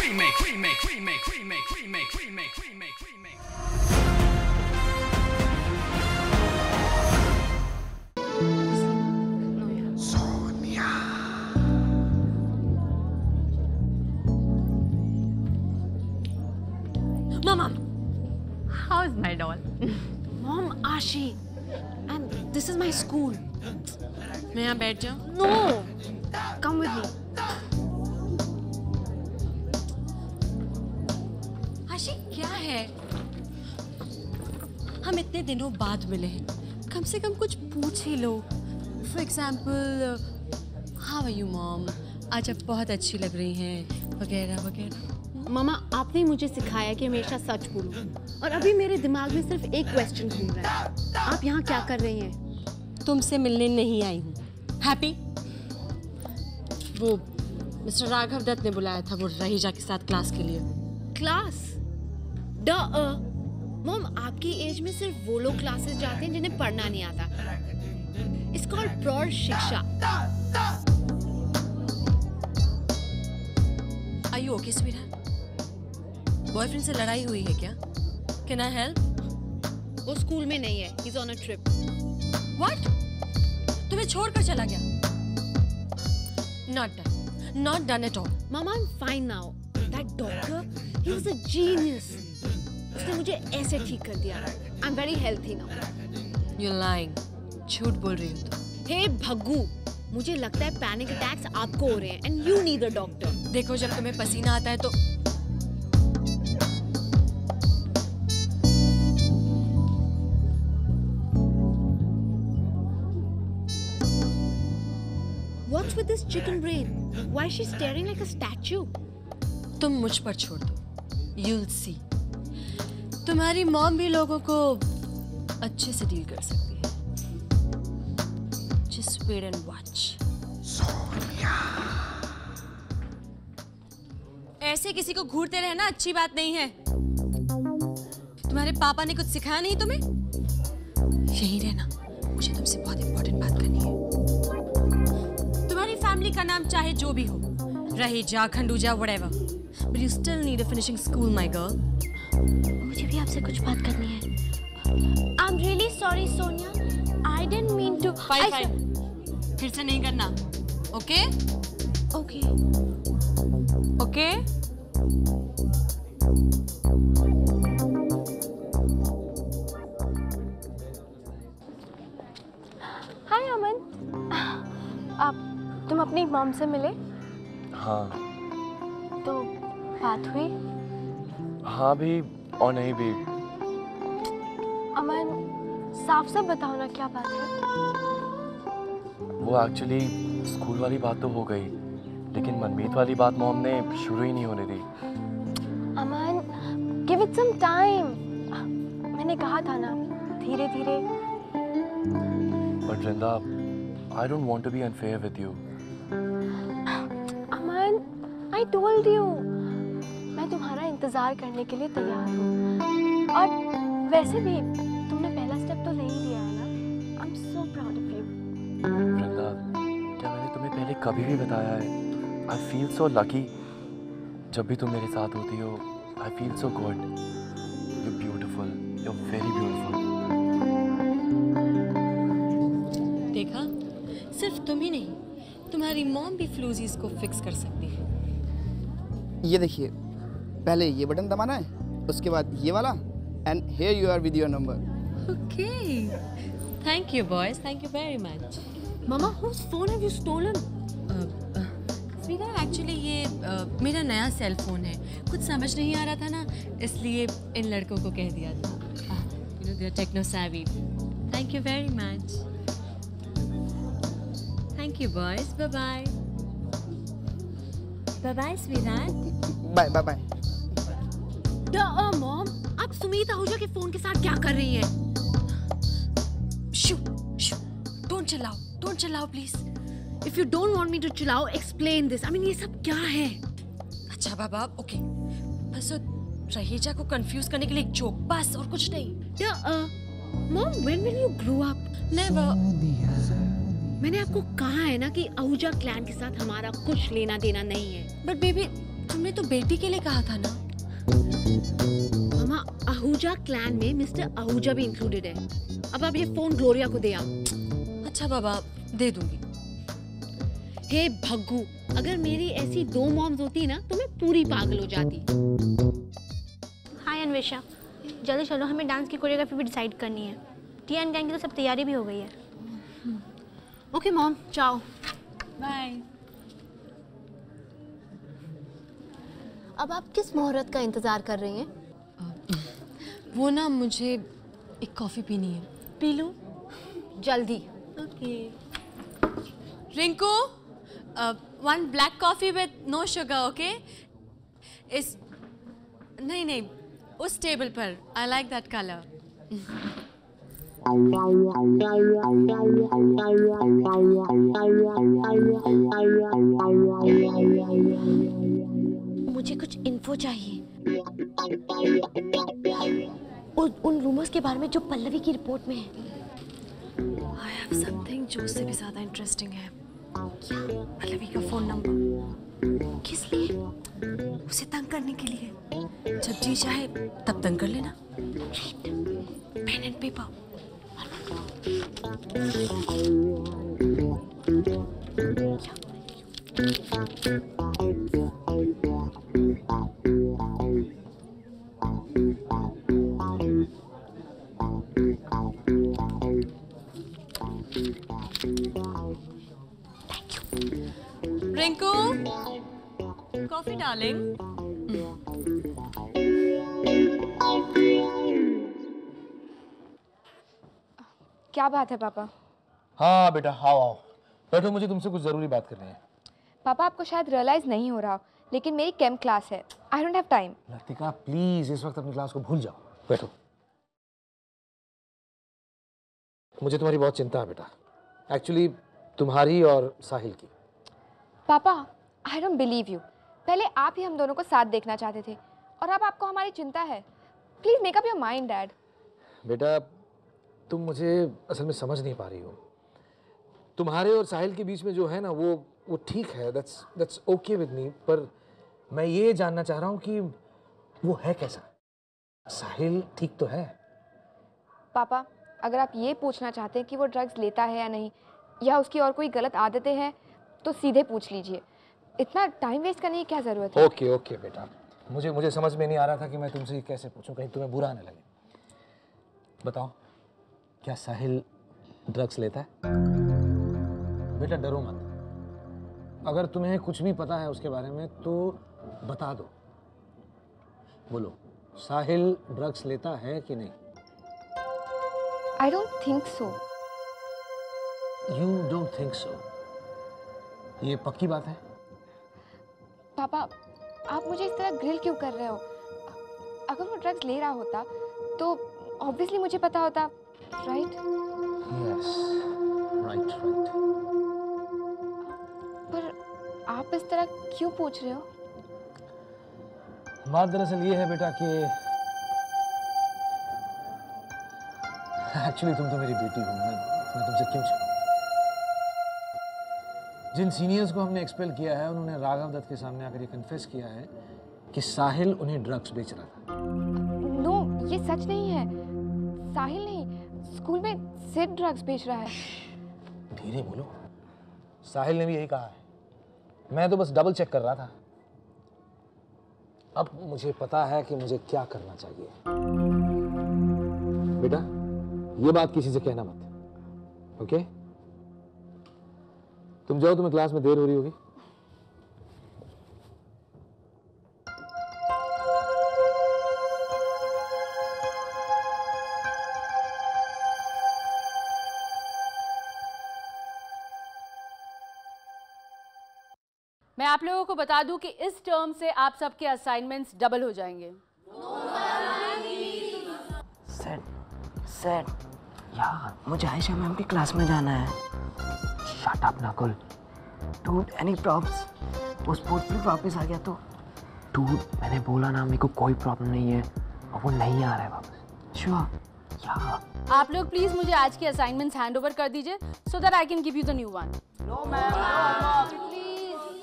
Mom, how is my doll? Mom, Ashi, and this is my school. मैं यहाँ बैठ जाऊँ? No, come with me. आशी क्या है? हम इतने दिनों बाद मिले हैं, कम से कम कुछ पूछ ही लो। For example, how are you mom? आज आप बहुत अच्छी लग रही हैं, वगैरह वगैरह। मामा, आपने मुझे सिखाया कि हमेशा सच बोलूं, और अभी मेरे दिमाग में सिर्फ एक क्वेश्चन घूम रहा है। आप यहाँ क्या कर रही हैं? तुमसे मिलने नहीं आई हूँ। हैप्पी? वो मिस्टर राघव दत्त ने बुलाया था वो रहीजा के साथ क्लास के लिए। क्लास? मॉम, आपकी एज में सिर्फ वो लोग क्लासेस जाते हैं जिन्हें पढ़ना नहीं आता। It's called प्रौढ़ शिक्षा। Are you okay, sweetheart? Boyfriend से लड़ाई हुई है क्या? Can I help? वो स्कूल में नहीं है, he's on a trip. What? तुम्हें छोड़कर चला गया? Not done at all. Mama, I'm fine now. That doctor, he was a genius. उसने मुझे ऐसे ठीक कर दिया. I'm very healthy now. You're lying. झूठ बोल रही हो तुम। Hey भग्गू, मुझे लगता है पैनिक अटैक्स आपको हो रहे हैं and you need a doctor. देखो जब तुम्हें पसीना आता है तो What's with this chicken brain? Why is she staring like a statue? तुम मुझ पर छोड़ दो। You'll see. तुम्हारी मॉम भी लोगों को अच्छे से डील कर सकती है। Just wait and watch. Sonia. ऐसे किसी को घूरते रहना अच्छी बात नहीं है। तुम्हारे पापा ने कुछ सिखाया नहीं तुम्हें? यहीं रहना। मुझे तुमसे बहुत इंपॉर्टेंट बात करनी है। तुम्हारी फैमिली का नाम चाहे जो भी हो, Raheja, Khanduja, whatever, but you still need a finishing school, my girl. मुझे भी आपसे कुछ बात करनी है। I'm really sorry, Sonia. I didn't mean to. Fine. फिर से नहीं करना, okay? Okay. Okay? Hi, Aman. तुम अपनी मॉम से मिले? हाँ। तो बात हुई? हाँ भी और नहीं भी। अमन, साफ साफ बताओ ना क्या बात है? वो एक्चुअली स्कूल वाली बात तो हो गई, लेकिन मनमीत वाली बात मॉम ने शुरू ही नहीं होने दी। अमन, give it some time. मैंने कहा था ना, धीरे धीरे। But Rinda, I don't want to be unfair with you. Aman, I told you, मैं तुम्हारा इंतजार करने के लिए तैयार हूँ। और वैसे भी तुमने पहला स्टेप तो ले ही लिया है ना। I'm so proud of you. Rinda, क्या मैंने तुम्हें पहले कभी भी बताया है? I feel so lucky. जब भी तुम मेरे साथ होती हो, I feel so good. You're beautiful. You're very beautiful. देखा? सिर्फ तुम ही नहीं, तुम्हारी मॉम भी फ्लूजीज को फिक्स कर सकती है। ये देखिए, पहले ये बटन दबाना है, उसके बाद ये वाला, and here you are with your number. Okay. Thank you, boys. Thank you very much. Mama, whose phone have you stolen? स्वीटा, एक्चुअली ये मेरा नया सेल फोन है। कुछ समझ नहीं आ रहा था ना, इसलिए इन लड़कों को कह दिया था। You know, they are techno savvy. Thank you very much. Thank you, boys. Bye bye. Bye bye, sweetheart. Bye bye bye. Mom, आप सुमीत आहूजा के फोन के साथ क्या कर रही हैं? शू, शू, don't चिल्लाओ, please. If you don't want me to चिल्लाओ, explain this. I mean, ये सब क्या है? अच्छा बाबा, okay. बस रहीजा को कंफ्यूज करने के लिए एक जोक, बस और कुछ नहीं। Mom, when will you grow up? Never. मैंने आपको कहा है ना कि आहूजा क्लैन के साथ हमारा कुछ लेना देना नहीं है। But baby, तुमने तो बेटी के लिए कहा था ना। मामा, आहूजा क्लैन में मिस्टर आहूजा भी इंक्लूडेड है। अब आप ये फोन ग्लोरिया को दे आओ। अच्छा बाबा, दे दूंगी। हे भग्गू, अगर मेरी ऐसी 2 मॉम्स होती ना तो मैं पूरी पागल हो जाती। हाय अन्वेषा, जल्दी चलो, हमें डांस की कोरियोग्राफी भी डिसाइड करनी है। टिया एंड गैंग की तो सब तैयारी भी हो गई है। ओके मॉम, चाओ। बाय। अब आप किस मुहूर्त का इंतजार कर रही हैं? वो ना, मुझे एक कॉफी पीनी है। पी लूं? जल्दी। Okay. Rinku, 1 black coffee with no sugar, okay? इस नहीं, उस टेबल पर। I like that colour. मुझे कुछ इन्फो चाहिए उन रूमर्स के बारे में जो पल्लवी की रिपोर्ट में है। आई हैव समथिंग जो उससे भी ज्यादा इंटरेस्टिंग है। पल्लवी का फोन नंबर। किस लिए? उसे तंग करने के लिए। जब जी चाहे तब तंग कर लेना। Pen and paper. Rinku, coffee darling. क्या बात है पापा? हाँ बेटा, आओ बैठो, मुझे तुमसे कुछ ज़रूरी बात करनी है। पापा, आपको शायद रियलाइज नहीं हो रहा, लेकिन मेरी केम क्लास है। I don't have time. Latika please इस वक्त अपनी क्लास को भूल जाओ, बैठो। मुझे तुम्हारी बहुत चिंता है बेटा, एक्चुअली तुम्हारी और साहिल की। पापा, आई डोंट बिलीव यू। पहले आप ही हम दोनों को साथ देखना चाहते थे और अब आपको हमारी चिंता है। Please make up your mind dad. बेटा, तुम मुझे असल में समझ नहीं पा रही हो। तुम्हारे और साहिल के बीच में जो है ना, वो ठीक है, दैट्स ओके विद मी, पर मैं ये जानना चाह रहा हूँ कि वो है कैसा। साहिल ठीक तो है? पापा, अगर आप ये पूछना चाहते हैं कि वो ड्रग्स लेता है या नहीं, या उसकी और कोई गलत आदतें हैं, तो सीधे पूछ लीजिए। इतना टाइम वेस्ट करने की क्या ज़रूरत है? ओके बेटा, मुझे समझ में नहीं आ रहा था कि मैं तुमसे कैसे पूछूं, कहीं तुम्हें बुरा न लगे। बताओ, क्या साहिल ड्रग्स लेता है? बेटा डरो मत, अगर तुम्हें कुछ भी पता है उसके बारे में तो बता दो। बोलो, साहिल ड्रग्स लेता है कि नहीं? I don't think so. You don't think so? ये पक्की बात है? पापा, आप मुझे इस तरह ग्रिल क्यों कर रहे हो? अगर वो ड्रग्स ले रहा होता तो ऑब्वियसली मुझे पता होता, राइट? Yes, right. पर आप इस तरह क्यों पूछ रहे हो? बात दरअसल ये है बेटा कि एक्चुअली तुम तो मेरी बेटी हो, मैं तुमसे क्यों छिपाऊं? जिन सीनियर्स को हमने एक्सपेल किया है, उन्होंने राघव दत्त के सामने आकर ये कन्फेस किया है कि साहिल उन्हें ड्रग्स बेच रहा था। नो, ये सच नहीं है। साहिल नहीं, स्कूल में सिड ड्रग्स बेच रहा है। धीरे बोलो, साहिल ने भी यही कहा है। मैं तो बस डबल चेक कर रहा था। अब मुझे पता है कि मुझे क्या करना चाहिए। बेटा, ये बात किसी से कहना मत, ओके? तुम जाओ, तुम्हें क्लास में देर हो रही होगी। मैं आप लोगों को बता दूं कि इस टर्म से आप सबके असाइनमेंट्स डबल हो जाएंगे। सर यार, मुझे आयशा मैम की क्लास में जाना है। Shut up Nakul. Dude, any problems? वो स्पोर्ट्स में वापस आ गया तो? डूड, मैंने बोला ना, मेरे को कोई प्रॉब्लम नहीं है और वो नहीं आ रहा है वापस। श्योर यार। आप लोग प्लीज मुझे आज के असाइनमेंट्स हैंड ओवर कर दीजिए so that I can give you the new one. No ma'am,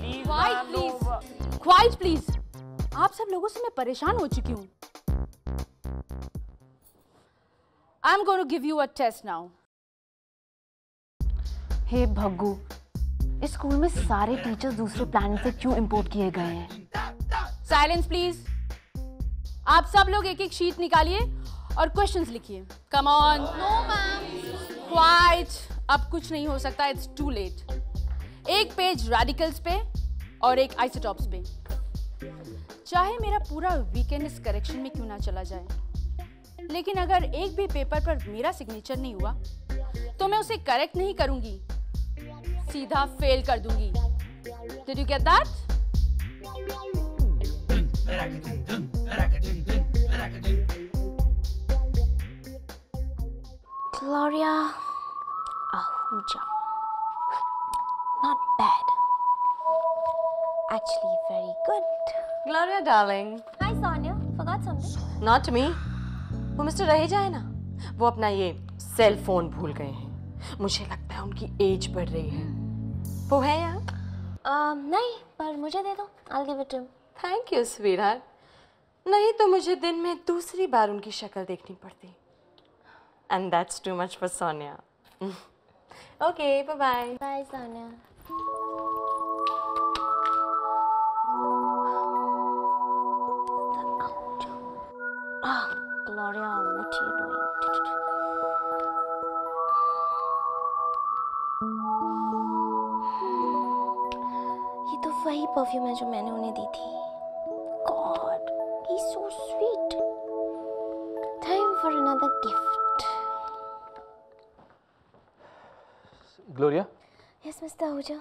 quiet please. आप सब लोगों से मैं परेशान हो चुकी हूँ। I am going to give you a test now. Hey Bhaggu, इस स्कूल में सारे टीचर्स दूसरे प्लैनेट से क्यों इंपोर्ट किए गए हैं? Silence please. आप सब लोग एक एक शीट निकालिए और क्वेश्चंस लिखिए। Come on. No ma'am. Quite, अब कुछ नहीं हो सकता, इट्स टू लेट। एक पेज रेडिकल्स पे और एक आइसोटॉप्स पे। चाहे मेरा पूरा वीकेंड इस करेक्शन में क्यों ना चला जाए, लेकिन अगर एक भी पेपर पर मेरा सिग्नेचर नहीं हुआ तो मैं उसे करेक्ट नहीं करूंगी, सीधा फेल कर दूंगी। Did you get that? Gloria Ahuja. Not bad. Actually, very good. Gloria, darling. Hi, Sonia. Forgot something? Not me. वो मिस्टर रहेजा है ना, वो अपना ये सेल फोन भूल गए हैं। मुझे लगता है उनकी एज बढ़ रही है। वो है यहाँ? नहीं, पर मुझे दे दो। I'll give it to him. Thank you sweetheart. नहीं तो मुझे दिन में दूसरी बार उनकी शक्ल देखनी पड़ती। And that's too much for Sonia. Okay, bye-bye. Bye, Sonia. Gloria, what are you doing? ये तो वही परफ्यूम है जो मैंने उन्हें दी थी। God, he's so sweet. Time for another gift. Gloria, Yes, Mr. Ahuja.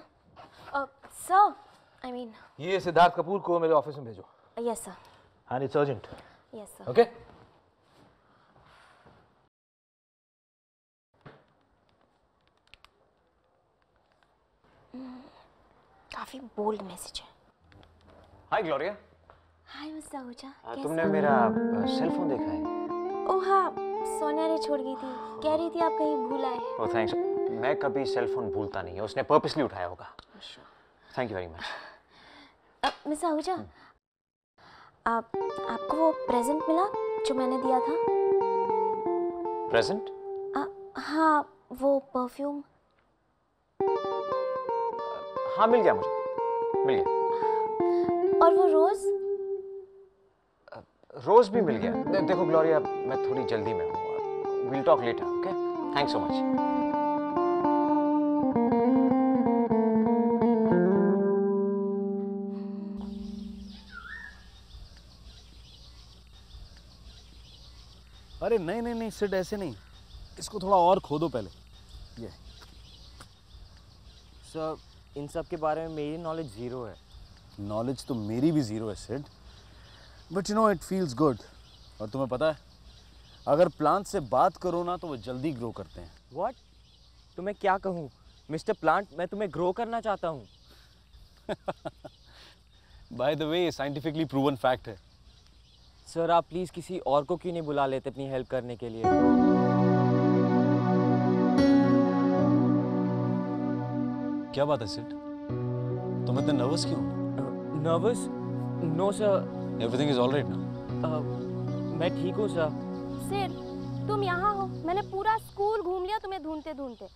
Sir, I mean. ये सिद्धार्थ कपूर को मेरे ऑफिस में भेजो। Yes, sir. And it's urgent. Yes, sir. Okay? काफी बोल्ड मैसेज है। हाय ग्लोरिया। हाय मिस्टर आहूजा। तुमने मेरा सेल फोन देखा है? ओह हाँ, सोनिया ने छोड़ गई थी, कह रही थी आप कहीं भूल आए। ओह थैंक्स। मैं कभी सेल फोन भूलता नहीं है, उसने पर्पसली उठाया होगा। Thank you very much. Mister Ahuja, आपको वो प्रेजेंट मिला जो मैंने दिया था? प्रेजेंट? हाँ, वो परफ्यूम। हाँ मिल गया, मुझे मिल गया। और वो रोज? रोज भी मिल गया। देखो ग्लोरिया, मैं थोड़ी जल्दी में हूँ। Will talk later, okay? Thanks so much. अरे नहीं नहीं नहीं सिड, ऐसे नहीं, इसको थोड़ा और खोदो पहले। ये सर, इन सब के बारे में मेरी नॉलेज ज़ीरो है। नॉलेज तो मेरी भी ज़ीरो है Sid, but you know it feels good. और तुम्हें पता है, अगर प्लांट से बात करो ना तो वो जल्दी ग्रो करते हैं। व्हाट? तो मैं क्या कहूँ मिस्टर प्लांट, मैं तुम्हें ग्रो करना चाहता हूँ। By the way, scientifically proven fact है। सर, आप प्लीज़ किसी और को क्यों नहीं बुला लेते अपनी हेल्प करने के लिए? क्या बात है सिड, तुम इतने नर्वस क्यों? Nervous? No sir. Everything is alright ना? मैं ठीक हूँ सर। सिड, तुम यहाँ हो? मैंने पूरा स्कूल घूम लिया तुम्हें ढूंढते ढूंढते।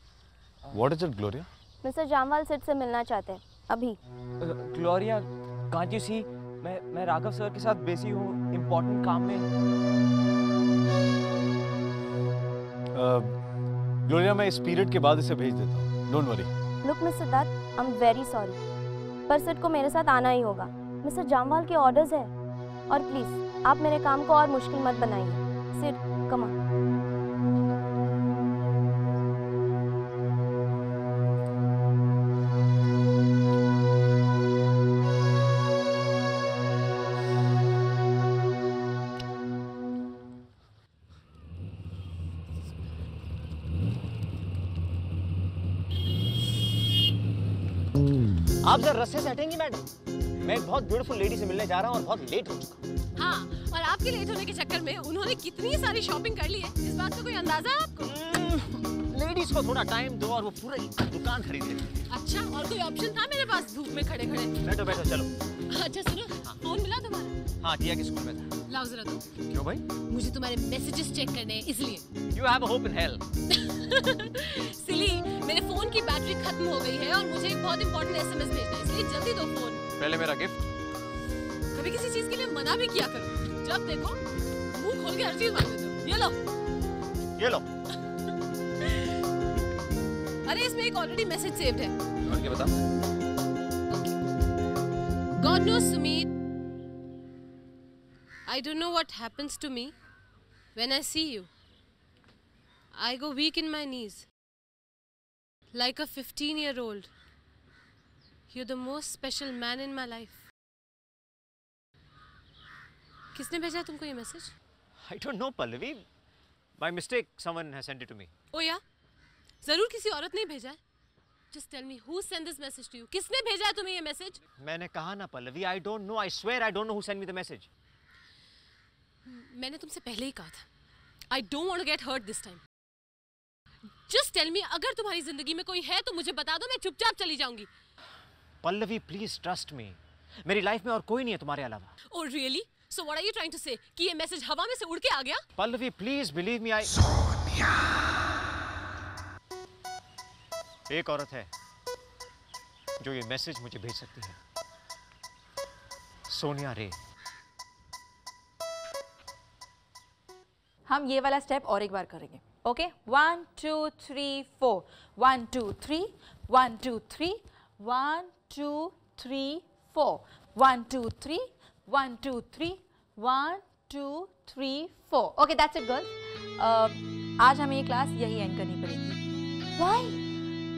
What is it Gloria? Mister Jamwal Sid से मिलना चाहते हैं अभी। ग्लोरिया, कांट यू सी, मैं राघव सर के साथ बिजी हूँ इम्पोर्टेंट काम में। ग्लोरिया, मैं इस पीरियड के बाद इसे भेज देता हूँ, don't worry. Look mister Dutt, I am very sorry, पर सिड को मेरे साथ आना ही होगा। मिस्टर जामवाल के ऑर्डर्स है, और प्लीज आप मेरे काम को और मुश्किल मत बनाइए। Sid, come on. आप जरा रस्ते से हटेंगी मैडम? मैं एक बहुत ब्यूटीफुल लेडी से मिलने जा रहा हूँ और बहुत लेट हो चुका हूँ। हाँ, और आपके लेट होने के चक्कर में उन्होंने कितनी सारी शॉपिंग कर ली है, इस बात का कोई अंदाजा है आपको? लेडीज को थोड़ा टाइम दो और वो पूरा दुकान खरीद लेती है। अच्छा, और कोई ऑप्शन था मेरे पास धूप में खड़े खड़े? बैठो बैठो चलो। अच्छा सुनो, फोन मिला तुम्हारा? हाँ, टिया के स्कूल में था। लाओ जरा दो। क्यों भाई? मुझे तुम्हारे मैसेजेस चेक करने हैं इसलिए। You have a hope in hell. सिली, मेरे फोन की बैटरी खत्म हो गई है और मुझे एक बहुत इंपॉर्टेंट एसएमएस भेजना है, इसलिए जल्दी दो फोन। पहले मेरा गिफ्ट। कभी किसी चीज के लिए मना भी किया करो, जब देखो मुंह खोल के हर चीज मांग देते हो। ये लो। ये लो। अरे इसमें एक ऑलरेडी मैसेज सेव्ड है। और क्या बता? God knows, Sumit, I don't know what happens to me when I see you. I go weak in my knees, like a 15-year-old. You're the most special man in my life. किसने भेजा तुमको ये message? I don't know, Pallavi. By mistake, someone has sent it to me. ओ या, जरूर किसी औरत ने भेजा है। Just tell me who sent this message to you? किसने भेजा है तुम्हें ये मैसेज? मैंने कहा ना Pallavi, I don't know. I swear I don't know who sent me the message. मैंने तुमसे पहले ही कहा था। I don't want to get hurt this time. Just tell me, अगर तुम्हारी जिंदगी में कोई है तो मुझे बता दो, मैं चुपचाप चली जाऊंगी। Pallavi, please trust me. मेरी लाइफ में और कोई नहीं है तुम्हारे अलावा। Oh really? So what are you trying to say? कि ये मैसेज हवा में से उड़ के आ गया? Pallavi, please believe me. एक औरत है जो ये मैसेज मुझे भेज सकती है। सोनिया रे। हम ये वाला स्टेप और एक बार करेंगे। Okay, 1 2 3 4 1 2 3 1 2 3 1 2 3 4 1 2 3 1 2 3 1 2 3 4। Okay, that's it girls. आज हमें ये क्लास यही एंड करनी पड़ेगी। व्हाई?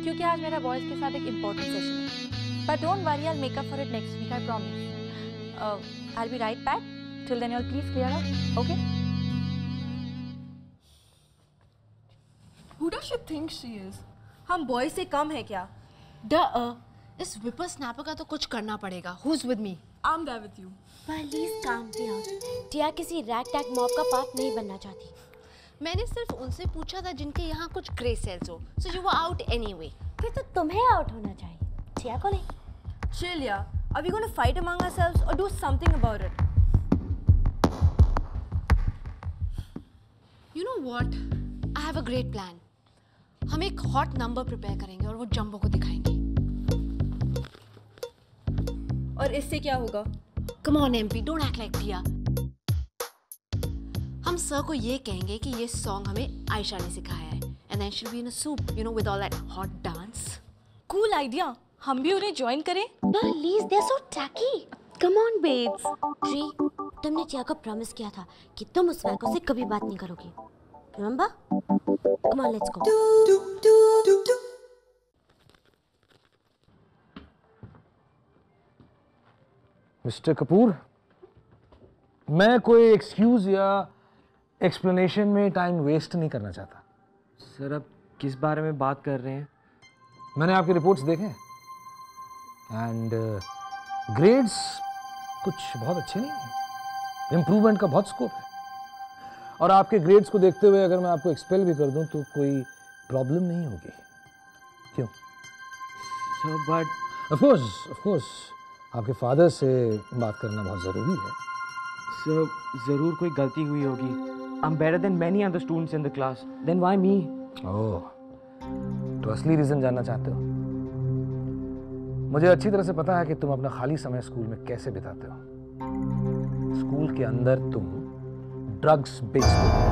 क्योंकि आज मेरा बॉयज के साथ एक इम्पोर्टेंट सेशन है। But don't worry, I make up for it next week, I promise. I be right back. Till then you all please clear up. Okay? Who does she think she is? हम boy से कम है क्या? इस विपर snapper का तो कुछ करना पड़ेगा। Who's with me? I'm there with you. Please calm down. टिया किसी रैग टैग मॉब का पार्ट नहीं बनना चाहती। मैंने सिर्फ उनसे पूछा था जिनके यहाँ कुछ ग्रे सेल्स हो। So you were out anyway. फिर तो तुम्हें आउट होना चाहिए, टिया को नहीं। Chill, yeah. Are we going to fight among ourselves or do something about it? You know what? I have a great plan. हम एक हॉट नंबर प्रिपेयर करेंगे और वो जंबो को दिखाएंगे। और इससे क्या होगा? Come on MP, don't act like Tia. हम सर को ये कहेंगे कि ये सॉन्ग हमें आयशा ने सिखाया है, and then she'll be in a soup, you know, with all that hot dance. Cool idea. हम भी उन्हें ज्वाइन करें? Please, they're so tacky. Come on, babes. Tree, तुमने टिया को प्रॉमिस किया था कि तुम उस वैको से कभी बात नहीं करोगी। Remember? Come on, let's go. Mister Kapoor, मैं कोई एक्सक्यूज या एक्सप्लेनेशन में टाइम वेस्ट नहीं करना चाहता। सर, अब किस बारे में बात कर रहे हैं? मैंने आपकी रिपोर्ट्स देखे एंड ग्रेड्स कुछ बहुत अच्छे नहीं हैं। इम्प्रूवमेंट का बहुत स्कोप है और आपके ग्रेड्स को देखते हुए अगर मैं आपको एक्सपेल भी कर दूं तो कोई प्रॉब्लम नहीं होगी। क्यों? सर, बट ऑफ कोर्स आपके फादर से बात करना बहुत ज़रूरी है। सर, ज़रूर कोई गलती हुई होगी। I'm better than many other students in the class. Then why me? ओह, तो असली रीज़न जानना चाहते हो? मुझे अच्छी तरह से पता है कि तुम अपना खाली समय स्कूल में कैसे बिताते हो। स्कूल के अंदर तुम ड्रग्स बेचते हो।